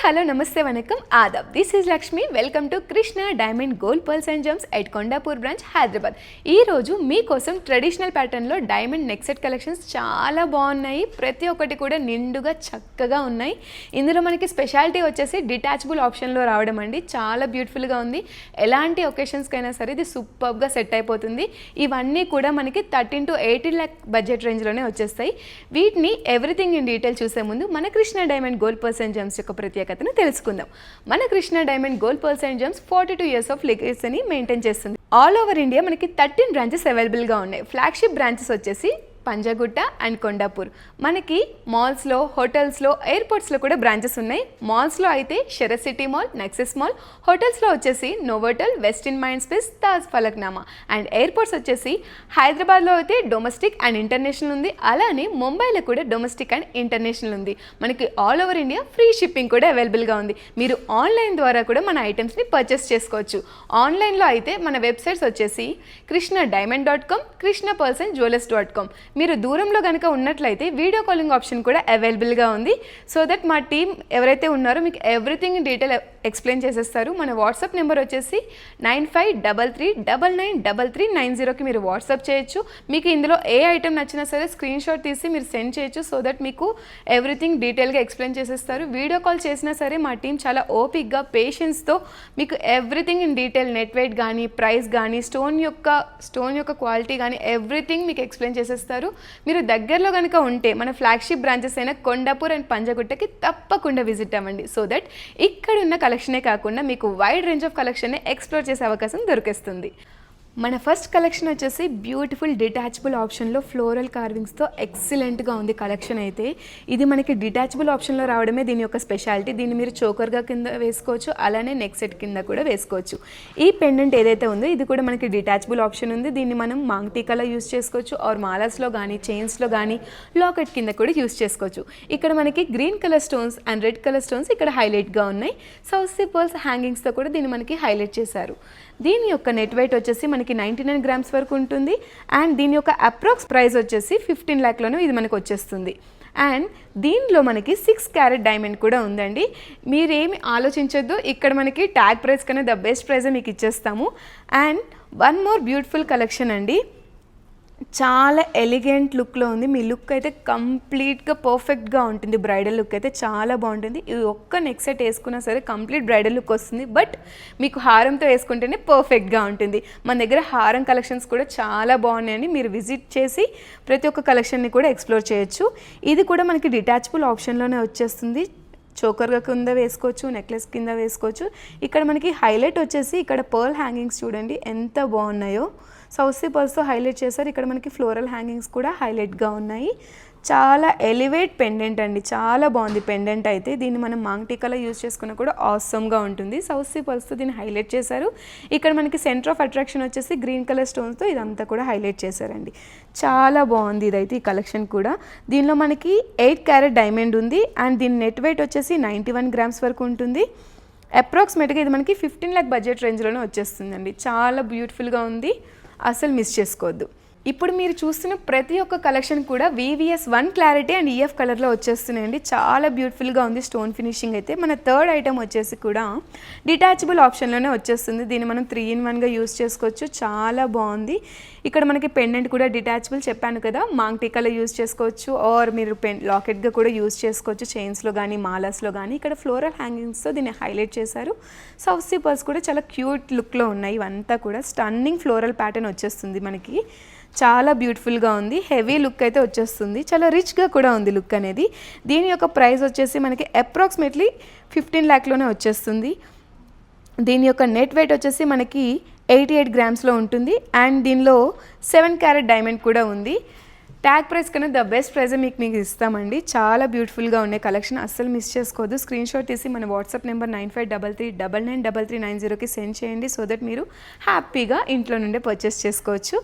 Hello నమస్తే వనకం ఆదాబ్. This is Lakshmi. Welcome to Krishna diamond gold pearls and gems at Kondapur branch Hyderabad. ఈరోజు మీకోసం ట్రెడిషనల్ ప్యాటర్న్లో డైమండ్ నెక్ సెట్ కలెక్షన్స్ చాలా బాగున్నాయి. ప్రతి ఒక్కటి కూడా నిండుగా చక్కగా ఉన్నాయి. ఇందులో మనకి స్పెషాలిటీ వచ్చేసి డిటాచబుల్ ఆప్షన్లో రావడం అండి. చాలా బ్యూటిఫుల్గా ఉంది. ఎలాంటి ఒకేషన్స్కి అయినా సరే ఇది సూపర్గా సెట్ అయిపోతుంది. ఇవన్నీ కూడా మనకి 13 to 18 lakh బడ్జెట్ రేంజ్లోనే వచ్చేస్తాయి. వీటిని ఎవ్రీథింగ్ ఇన్ డీటెయిల్ చూసే ముందు మన Krishna diamond gold pearls and gems యొక్క ప్రత్యేకతను తెలుసుకుందాం. మన Krishna diamond gold pearls and gems 42 years of లెగసీని మెయింటైన్ చేస్తుంది. ఆల్ ఓవర్ ఇండియా మనకి 13 బ్రాంచెస్ అవైలబుల్గా ఉన్నాయి. ఫ్లాగ్షిప్ బ్రాంచెస్ వచ్చేసి పంజాగుట్ట అండ్ కొండాపూర్. మనకి మాల్స్లో, హోటల్స్లో, ఎయిర్పోర్ట్స్లో కూడా బ్రాంచెస్ ఉన్నాయి. మాల్స్లో అయితే Sarath city mall, Nexus mall, హోటల్స్లో వచ్చేసి Novotel, Westin mind space, Taj Falaknuma, and airports వచ్చేసి హైదరాబాద్లో అయితే డొమెస్టిక్ అండ్ ఇంటర్నేషనల్ ఉంది. అలానే ముంబైలో కూడా డొమెస్టిక్ అండ్ ఇంటర్నేషనల్ ఉంది. మనకి all over India free shipping కూడా అవైలబుల్గా ఉంది. మీరు ఆన్లైన్ ద్వారా కూడా మన ఐటమ్స్ని పర్చేస్ చేసుకోవచ్చు. ఆన్లైన్లో అయితే మన వెబ్సైట్స్ వచ్చేసి krishnadiamond.com, krishnapurlsandjewellers.com. మీరు దూరంలో కనుక ఉన్నట్లయితే వీడియో కాలింగ్ ఆప్షన్ కూడా అవైలబుల్గా ఉంది. సో దట్ మా టీం ఎవరైతే ఉన్నారో మీకు ఎవ్రీథింగ్ ఇన్ డీటెయిల్ ఎక్స్ప్లెయిన్ చేసేస్తారు. మన వాట్సాప్ నెంబర్ వచ్చేసి 9533993390కి మీరు వాట్సాప్ చేయొచ్చు. మీకు ఇందులో ఏ ఐటమ్ నచ్చినా సరే స్క్రీన్ షాట్ తీసి మీరు సెండ్ చేయొచ్చు. సో దట్ మీకు ఎవ్రీథింగ్ డీటెయిల్గా ఎక్స్ప్లెయిన్ చేసేస్తారు. వీడియో కాల్ చేసినా సరే మా టీం చాలా ఓపిక్గా పేషెన్స్తో మీకు everything in detail, net weight కానీ, ప్రైస్ కానీ, స్టోన్ యొక్క క్వాలిటీ కానీ ఎవ్రీథింగ్ మీకు ఎక్స్ప్లెయిన్ చేసేస్తారు. మీరు దగ్గరలో కనుక ఉంటే మన ఫ్లాగ్షిప్ బ్రాంచెస్ అయిన కొండాపూర్ అండ్ పంజాగుట్టకి తప్పకుండా విజిట్ అవ్వండి. సో దట్ ఇక్కడ ఉన్న కలెక్షనే కాకుండా మీకు వైడ్ రేంజ్ ఆఫ్ కలెక్షన్ని ఎక్స్ప్లోర్ చేసే అవకాశం దొరికేస్తుంది. మన ఫస్ట్ కలెక్షన్ వచ్చేసి బ్యూటిఫుల్ డిటాచబుల్ ఆప్షన్లో ఫ్లోరల్ కార్వింగ్స్తో ఎక్సలెంట్గా ఉంది కలెక్షన్ అయితే. ఇది మనకి డిటాచబుల్ ఆప్షన్లో రావడమే దీని యొక్క స్పెషాలిటీ. దీన్ని మీరు చోకర్గా కింద వేసుకోవచ్చు, అలానే నెక్ సెట్ కింద కూడా వేసుకోవచ్చు. ఈ పెండెంట్ ఏదైతే ఉందో ఇది కూడా మనకి డిటాచబుల్ ఆప్షన్ ఉంది. దీన్ని మనం మాంగ్ టీకాలో యూస్ చేసుకోవచ్చు, ఆర్ మాలాస్లో కానీ, చైన్స్లో కానీ, లాకెట్ కింద కూడా యూస్ చేసుకోవచ్చు. ఇక్కడ మనకి green colour stones and red colour stones ఇక్కడ హైలైట్గా ఉన్నాయి. సౌత్ పర్ల్స్ హ్యాంగింగ్స్తో కూడా దీన్ని మనకి హైలైట్ చేశారు. దీని యొక్క నెట్ వెయిట్ వచ్చేసి మనకి 99 grams వరకు ఉంటుంది. అండ్ దీని యొక్క అప్రాక్స్ ప్రైస్ వచ్చేసి 15 lakhలోనే ఇది మనకు వచ్చేస్తుంది. అండ్ దీనిలో మనకి 6 carat డైమండ్ కూడా ఉందండి. మీరేమి ఆలోచించొద్దు, ఇక్కడ మనకి ట్యాగ్ ప్రైస్ కన్నా ద బెస్ట్ ప్రైజే మీకు ఇచ్చేస్తాము. And one more beautiful collection అండి. చాలా ఎలిగెంట్ లుక్లో ఉంది. మీ లుక్ అయితే కంప్లీట్గా పర్ఫెక్ట్గా ఉంటుంది. బ్రైడల్ లుక్ అయితే చాలా బాగుంటుంది. ఇది ఒక్క నెక్ సెట్ వేసుకున్నా సరే కంప్లీట్ బ్రైడల్ లుక్ వస్తుంది. బట్ మీకు హారంతో వేసుకుంటేనే పర్ఫెక్ట్గా ఉంటుంది. మన దగ్గర హారం కలెక్షన్స్ కూడా చాలా బాగున్నాయండి. మీరు విజిట్ చేసి ప్రతి ఒక్క కలెక్షన్ని కూడా ఎక్స్ప్లోర్ చేయొచ్చు. ఇది కూడా మనకి డిటాచబుల్ ఆప్షన్లోనే వచ్చేస్తుంది. చోకర్గా కింద వేసుకోవచ్చు, నెక్లెస్ కింద వేసుకోవచ్చు. ఇక్కడ మనకి హైలైట్ వచ్చేసి ఇక్కడ పర్ల్ హ్యాంగింగ్స్ చూడండి ఎంత బాగున్నాయో. సౌత్ పర్ల్స్తో హైలైట్ చేశారు. ఇక్కడ మనకి ఫ్లోరల్ హ్యాంగింగ్స్ కూడా హైలైట్గా ఉన్నాయి. చాలా ఎలివేట్ పెండెంట్ అండి, చాలా బాగుంది పెండెంట్ అయితే. దీన్ని మనం మాంగ్ టీకాలో యూజ్ చేసుకున్నా కూడా ఆసమ్గా ఉంటుంది. సౌత్ పర్ల్స్తో దీన్ని హైలైట్ చేశారు. ఇక్కడ మనకి సెంటర్ ఆఫ్ అట్రాక్షన్ వచ్చేసి గ్రీన్ కలర్ స్టోన్స్తో ఇదంతా కూడా హైలైట్ చేశారండి. చాలా బాగుంది ఇదైతే ఈ కలెక్షన్ కూడా. దీనిలో మనకి 8 carat డైమండ్ ఉంది. అండ్ దీని నెట్ వెయిట్ వచ్చేసి 91 grams వరకు ఉంటుంది. అప్రాక్సిమేట్గా ఇది మనకి 15 lakh బడ్జెట్ రేంజ్లోనే వచ్చేస్తుందండి. చాలా బ్యూటిఫుల్గా ఉంది, అసలు మిస్ చేసుకోవద్దు. ఇప్పుడు మీరు చూస్తున్న ప్రతి ఒక్క కలెక్షన్ కూడా VVS 1 క్లారిటీ అండ్ EF కలర్లో వచ్చేస్తున్నాయండి. చాలా బ్యూటిఫుల్గా ఉంది స్టోన్ ఫినిషింగ్ అయితే. మన థర్డ్ ఐటమ్ వచ్చేసి కూడా డిటాచబుల్ ఆప్షన్లోనే వచ్చేస్తుంది. దీన్ని మనం 3-in-1గా యూస్ చేసుకోవచ్చు. చాలా బాగుంది. ఇక్కడ మనకి పెండెంట్ కూడా డిటాచబుల్ చెప్పాను కదా, మాంగ్ టీకాలో యూస్ చేసుకోవచ్చు, ఆర్ మీరు లాకెట్గా కూడా యూస్ చేసుకోవచ్చు, చైన్స్లో కానీ, మాలాస్లో కానీ. ఇక్కడ ఫ్లోరల్ హ్యాంగింగ్స్తో దీన్ని హైలైట్ చేశారు. సౌత్ పర్ల్స్ కూడా చాలా క్యూట్ లుక్లో ఉన్నాయి. ఇవంతా కూడా స్టన్నింగ్ ఫ్లోరల్ ప్యాటర్న్ వచ్చేస్తుంది మనకి. చాలా బ్యూటిఫుల్గా ఉంది. హెవీ లుక్ అయితే వచ్చేస్తుంది. చాలా రిచ్గా కూడా ఉంది లుక్ అనేది. దీని యొక్క ప్రైస్ వచ్చేసి మనకి అప్రాక్సిమేట్లీ 15 lakhలోనే వచ్చేస్తుంది. దీని యొక్క నెట్ వెయిట్ వచ్చేసి మనకి 88 grams ఉంటుంది. అండ్ దీనిలో 7 carat డైమండ్ కూడా ఉంది. ట్యాగ్ ప్రైస్ కన్నా ద బెస్ట్ ప్రైజే మీకు ఇస్తామండి. చాలా బ్యూటిఫుల్గా ఉండే కలెక్షన్, అస్సలు మిస్ చేసుకోవద్దు. స్క్రీన్ షాట్ తీసి మన వాట్సాప్ నెంబర్ 9533993390కి సెండ్ చేయండి. సో దట్ మీరు హ్యాపీగా ఇంట్లో నుండే పర్చేస్ చేసుకోవచ్చు.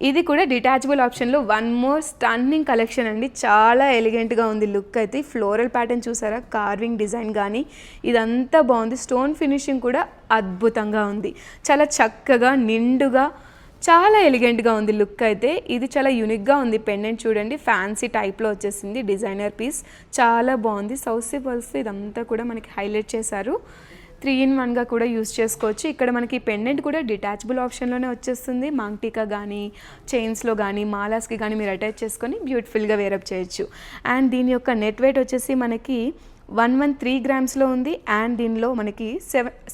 ఇది కూడా డిటాచబుల్ ఆప్షన్లో వన్ మోర్ స్టన్నింగ్ కలెక్షన్ అండి. చాలా ఎలిగెంట్గా ఉంది లుక్ అయితే. ఫ్లోరల్ ప్యాటర్న్ చూసారా, కార్వింగ్ డిజైన్ కానీ ఇదంతా బాగుంది. స్టోన్ ఫినిషింగ్ కూడా అద్భుతంగా ఉంది. చాలా చక్కగా నిండుగా చాలా ఎలిగెంట్గా ఉంది లుక్ అయితే. ఇది చాలా యూనిక్గా ఉంది పెండెంట్ చూడండి, ఫ్యాన్సీ టైప్లో వచ్చేసింది, డిజైనర్ పీస్ చాలా బాగుంది. సౌసీ పల్స్ ఇదంతా కూడా మనకి హైలైట్ చేశారు. 3-in-1గా కూడా యూస్ చేసుకోవచ్చు. ఇక్కడ మనకి పెండెంట్ కూడా డిటాచబుల్ ఆప్షన్లోనే వచ్చేస్తుంది. మాంగ్టీకా కానీ చైన్స్లో కానీ మాలాస్కి కానీ మీరు అటాచ్ చేసుకొని బ్యూటిఫుల్గా వేరప్ చేయొచ్చు. అండ్ దీని యొక్క నెట్ వెయిట్ వచ్చేసి మనకి 113 గ్రామ్స్లో ఉంది. అండ్ దీనిలో మనకి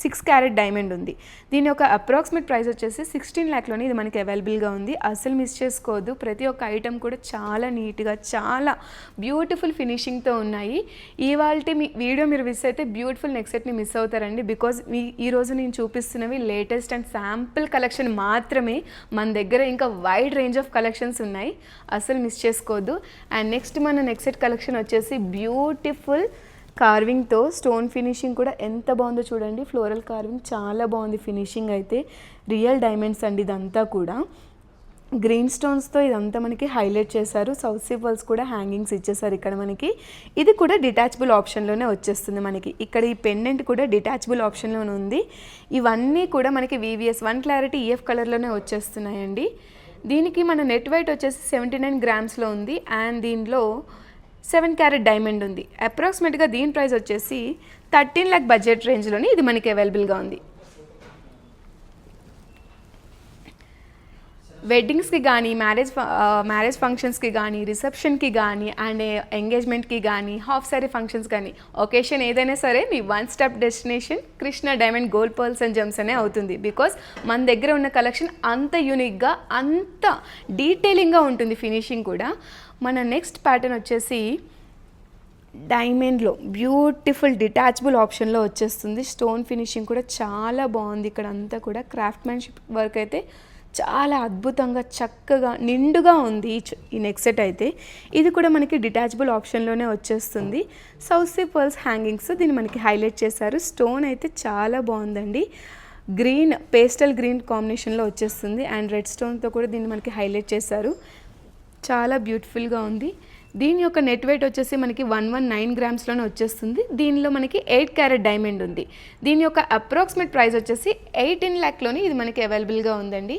6 క్యారెట్ డైమండ్ ఉంది. దీని యొక్క అప్రాక్సిమేట్ ప్రైస్ వచ్చేసి 16 లాక్లోనే ఇది మనకి అవైలబుల్గా ఉంది. అస్సలు మిస్ చేసుకోవద్దు. ప్రతి ఒక్క ఐటమ్ కూడా చాలా నీట్గా చాలా బ్యూటిఫుల్ ఫినిషింగ్తో ఉన్నాయి. ఇవాళ మీ వీడియో మీరు మిస్ అయితే బ్యూటిఫుల్ నెక్స్ట్ సెట్ని మిస్ అవుతారండి. బికాజ్ ఈరోజు నేను చూపిస్తున్నవి లేటెస్ట్ అండ్ శాంపుల్ కలెక్షన్ మాత్రమే. మన దగ్గర ఇంకా వైడ్ రేంజ్ ఆఫ్ కలెక్షన్స్ ఉన్నాయి, అస్సలు మిస్ చేసుకోవద్దు. అండ్ నెక్స్ట్ మన నెక్స్ట్ సెట్ కలెక్షన్ వచ్చేసి బ్యూటిఫుల్ కార్వింగ్తో స్టోన్ ఫినిషింగ్ కూడా ఎంత బాగుందో చూడండి. ఫ్లోరల్ కార్వింగ్ చాలా బాగుంది ఫినిషింగ్ అయితే. రియల్ డైమండ్స్ అండి ఇదంతా కూడా. గ్రీన్ స్టోన్స్తో ఇదంతా మనకి హైలైట్ చేశారు. సౌసీ పల్స్ కూడా హ్యాంగింగ్స్ ఇచ్చేసారు ఇక్కడ మనకి. ఇది కూడా డిటాచబుల్ ఆప్షన్లోనే వచ్చేస్తుంది మనకి. ఇక్కడ ఈ పెండెంట్ కూడా డిటాచబుల్ ఆప్షన్లోనే ఉంది. ఇవన్నీ కూడా మనకి VVS 1 క్లారిటీ EF కలర్లోనే వచ్చేస్తున్నాయండి. దీనికి మన నెట్ వెయిట్ వచ్చేసి 79 గ్రామ్స్లో ఉంది. అండ్ దీనిలో 7 క్యారెట్ డైమండ్ ఉంది. అప్రాక్సిమేట్గా దీని ప్రైస్ వచ్చేసి 13 lakh బడ్జెట్ రేంజ్లోని ఇది మనకి అవైలబుల్గా ఉంది. వెడ్డింగ్స్కి కానీ మ్యారేజ్ ఫంక్షన్స్కి కానీ రిసెప్షన్కి కానీ అండ్ ఎంగేజ్మెంట్కి కానీ హాఫ్ సారీ ఫంక్షన్స్ కానీ ఒకేషన్ ఏదైనా సరే మీ one stop destination Krishna diamond gold pearls and gems అనే అవుతుంది. బికాస్ మన దగ్గర ఉన్న కలెక్షన్ అంత యూనిక్గా అంత డీటెయిలింగ్గా ఉంటుంది ఫినిషింగ్ కూడా. మన నెక్స్ట్ ప్యాటర్న్ వచ్చేసి డైమండ్లో బ్యూటిఫుల్ డిటాచబుల్ ఆప్షన్లో వచ్చేస్తుంది. స్టోన్ ఫినిషింగ్ కూడా చాలా బాగుంది. ఇక్కడ అంతా కూడా క్రాఫ్ట్మెన్షిప్ వర్క్ అయితే చాలా అద్భుతంగా చక్కగా నిండుగా ఉంది ఈ నెక్స్ట్ సెట్ అయితే. ఇది కూడా మనకి డిటాచబుల్ ఆప్షన్లోనే వచ్చేస్తుంది. సౌసీ పర్ల్స్ హ్యాంగింగ్స్ దీన్ని మనకి హైలైట్ చేశారు. స్టోన్ అయితే చాలా బాగుందండి. గ్రీన్ పేస్టల్ గ్రీన్ కాంబినేషన్లో వచ్చేస్తుంది. అండ్ రెడ్ స్టోన్తో కూడా దీన్ని మనకి హైలైట్ చేశారు. చాలా బ్యూటిఫుల్గా ఉంది. దీని యొక్క నెట్ వెయిట్ వచ్చేసి మనకి 119 గ్రామ్స్లోనే వచ్చేస్తుంది. దీనిలో మనకి 8 క్యారెట్ డైమండ్ ఉంది. దీని యొక్క అప్రాక్సిమేట్ ప్రైస్ వచ్చేసి 18 లాక్లోని ఇది మనకి అవైలబుల్గా ఉందండి.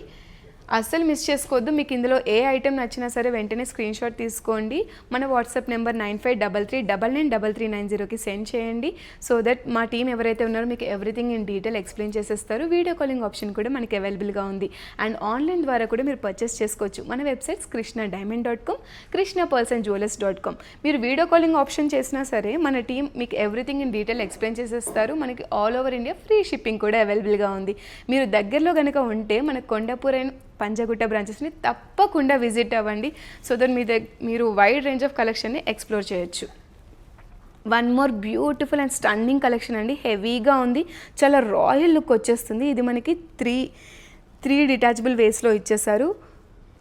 అస్సలు మిస్ చేసుకోవద్దు. మీకు ఇందులో ఏ ఐటెం నచ్చినా సరే వెంటనే స్క్రీన్ షాట్ తీసుకోండి. మన వాట్సాప్ నెంబర్ 9533993390కి సెండ్ చేయండి. సో దట్ మా టీం ఎవరైతే ఉన్నారో మీకు ఎవ్రీథింగ్ ఇన్ డీటెయిల్ ఎక్స్ప్లెయిన్ చేసేస్తారు. వీడియో కాలింగ్ ఆప్షన్ కూడా మనకి అవైలబుల్గా ఉంది. అండ్ ఆన్లైన్ ద్వారా కూడా మీరు పర్చేస్ చేసుకోవచ్చు. మన వెబ్సైట్స్ krishnadiamond.com, krishnapearlsandjewelers.com. మీరు వీడియో కాలింగ్ ఆప్షన్ చేసినా సరే మన టీం మీకు ఎవ్రీథింగ్ ఇన్ డీటెయిల్ ఎక్స్ప్లెయిన్ చేసేస్తారు. మనకి all over India free shipping కూడా అవైలబుల్గా ఉంది. మీరు దగ్గరలో కనుక ఉంటే మన కొండాపూర్ అండ్ పంజాగుట్ట బ్రాంచెస్ని తప్పకుండా విజిట్ అవ్వండి. సో దట్ మీరు వైడ్ రేంజ్ ఆఫ్ కలెక్షన్ని ఎక్స్ప్లోర్ చేయొచ్చు. One more beautiful and stunning collection అండి. హెవీగా ఉంది, చాలా రాయల్ లుక్ వచ్చేస్తుంది. ఇది మనకి త్రీ డిటాచబుల్ వేస్లో ఇచ్చేసారు.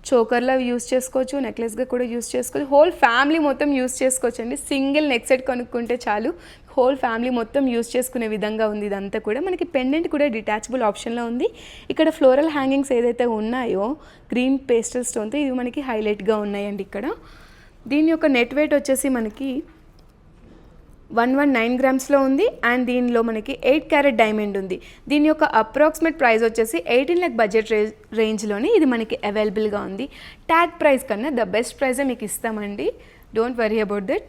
చోకర్లా యూస్ చేసుకోవచ్చు, నెక్లెస్గా కూడా యూస్ చేసుకోవచ్చు. హోల్ ఫ్యామిలీ మొత్తం యూస్ చేసుకోవచ్చు అండి. సింగిల్ నెక్ సెట్ కొనుక్కుంటే చాలు, హోల్ ఫ్యామిలీ మొత్తం యూస్ చేసుకునే విధంగా ఉంది. ఇదంతా కూడా మనకి పెండెంట్ కూడా డిటాచబుల్ ఆప్షన్లో ఉంది. ఇక్కడ ఫ్లోరల్ హ్యాంగింగ్స్ ఏదైతే ఉన్నాయో గ్రీన్ పేస్టల్ స్టోన్తో ఇవి మనకి హైలైట్గా ఉన్నాయండి ఇక్కడ. దీని యొక్క నెట్ వెయిట్ వచ్చేసి మనకి 119 గ్రామ్స్లో ఉంది. అండ్ దీనిలో మనకి 8 క్యారెట్ డైమండ్ ఉంది. దీని యొక్క అప్రాక్సిమేట్ ప్రైస్ వచ్చేసి 18 lakh బడ్జెట్ రేంజ్లోనే ఇది మనకి అవైలబుల్గా ఉంది. ట్యాగ్ ప్రైస్ కన్నా ద బెస్ట్ ప్రైజే మీకు ఇస్తామండి. Don't worry about that.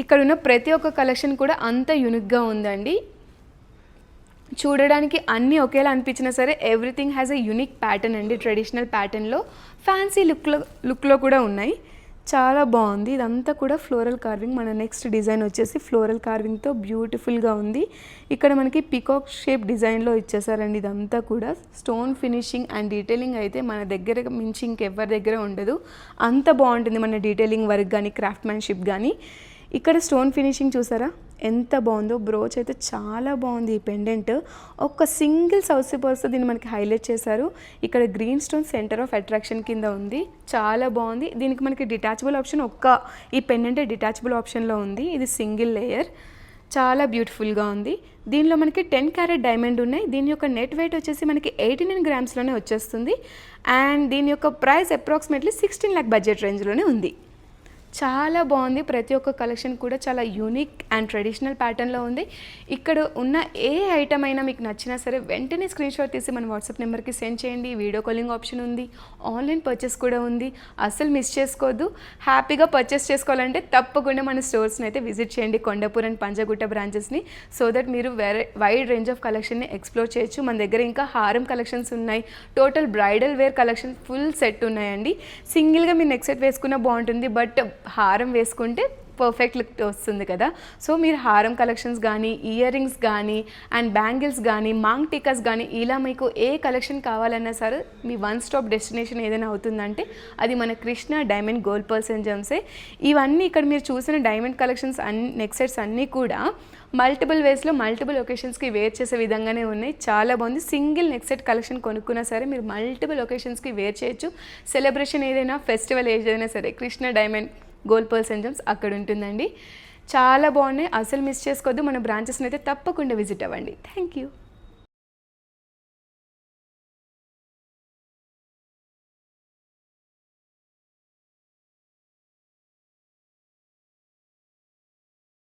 ఇక్కడ ఉన్న ప్రతి ఒక్క కలెక్షన్ కూడా అంత యూనిక్గా ఉందండి. చూడడానికి అన్నీ ఒకేలా అనిపించినా సరే everything has a unique pattern అండి. ట్రెడిషనల్ ప్యాటర్న్లో ఫ్యాన్సీ లుక్లో కూడా ఉన్నాయి. చాలా బాగుంది. ఇదంతా కూడా ఫ్లోరల్ కార్వింగ్. మన నెక్స్ట్ డిజైన్ వచ్చేసి ఫ్లోరల్ కార్వింగ్తో బ్యూటిఫుల్గా ఉంది. ఇక్కడ మనకి పికాక్ షేప్ డిజైన్లో ఇచ్చేసారండి. ఇదంతా కూడా స్టోన్ ఫినిషింగ్ అండ్ డీటెయిలింగ్ అయితే మన దగ్గర మించి ఇంకెవరి దగ్గర ఉండదు. అంత బాగుంటుంది మన డీటెయిలింగ్ వర్క్ కానీ క్రాఫ్ట్మెన్షిప్ కానీ. ఇక్కడ స్టోన్ ఫినిషింగ్ చూసారా ఎంత బాగుందో. బ్రోచ్ అయితే చాలా బాగుంది. ఈ పెండెంట్ ఒక సింగిల్ సౌసీ పర్ల్స్తో దీన్ని మనకి హైలైట్ చేశారు. ఇక్కడ green stone centre of attraction కింద ఉంది. చాలా బాగుంది. దీనికి మనకి డిటాచబుల్ ఆప్షన్ ఈ పెండెంటే డిటాచబుల్ ఆప్షన్లో ఉంది. ఇది సింగిల్ లేయర్, చాలా బ్యూటిఫుల్గా ఉంది. దీనిలో మనకి 10 క్యారెట్ డైమండ్ ఉన్నాయి. దీని యొక్క నెట్ వెయిట్ వచ్చేసి మనకి 89 గ్రామ్స్లోనే వచ్చేస్తుంది. అండ్ దీని యొక్క ప్రైస్ అప్రాక్సిమేట్లీ 16 lakh బడ్జెట్ రేంజ్లోనే ఉంది. చాలా బాగుంది. ప్రతి ఒక్క కలెక్షన్ కూడా చాలా యూనిక్ అండ్ ట్రెడిషనల్ ప్యాటర్న్లో ఉంది. ఇక్కడ ఉన్న ఏ ఐటమ్ అయినా మీకు నచ్చినా సరే వెంటనే స్క్రీన్ షాట్ తీసి మన వాట్సాప్ నెంబర్కి సెండ్ చేయండి. వీడియో కాలింగ్ ఆప్షన్ ఉంది, ఆన్లైన్ పర్చేస్ కూడా ఉంది. అస్సలు మిస్ చేసుకోవద్దు. హ్యాపీగా పర్చేస్ చేసుకోవాలంటే తప్పకుండా మన స్టోర్స్ని అయితే విజిట్ చేయండి, కొండాపూర్ అండ్ పంజాగుట్ట బ్రాంచెస్ని. సో దట్ మీరు వైడ్ రేంజ్ ఆఫ్ కలెక్షన్ని ఎక్స్ప్లోర్ చేయొచ్చు. మన దగ్గర ఇంకా హారం కలెక్షన్స్ ఉన్నాయి, total bridal wear collection full set ఉన్నాయండి. సింగిల్గా మీరు నెక్ సెట్ వేసుకున్న బాగుంటుంది, బట్ హారం వేసుకుంటే పర్ఫెక్ట్ లుక్ వస్తుంది కదా. సో మీరు హారం కలెక్షన్స్ కానీ, ఇయర్ రింగ్స్ కానీ, అండ్ బ్యాంగిల్స్ కానీ, మాంగ్ టీకాస్ కానీ, ఇలా మీకు ఏ కలెక్షన్ కావాలన్నా సరే మీ వన్ స్టాప్ డెస్టినేషన్ ఏదైనా అవుతుందంటే అది మన Krishna diamond gold pearls and జెమ్సే. ఇవన్నీ ఇక్కడ మీరు చూసిన డైమండ్ కలెక్షన్స్ నెక్ సెట్స్ అన్నీ కూడా మల్టిపుల్ వేస్లో మల్టిపుల్ ఒకేషన్స్కి వేర్ చేసే విధంగానే ఉన్నాయి. చాలా బాగుంది. సింగిల్ నెక్ సెట్ కలెక్షన్ కొనుక్కున్నా సరే మీరు మల్టిపుల్ ఒకేషన్స్కి వేర్ చేయొచ్చు. సెలబ్రేషన్ ఏదైనా, ఫెస్టివల్ ఏదైనా సరే Krishna diamond gold pearls and gems అక్కడ ఉంటుందండి. చాలా బాగున్నాయి. అసలు మిస్ చేసుకోవద్దు. మన బ్రాంచెస్ని అయితే తప్పకుండా విజిట్ అవ్వండి. Thank you.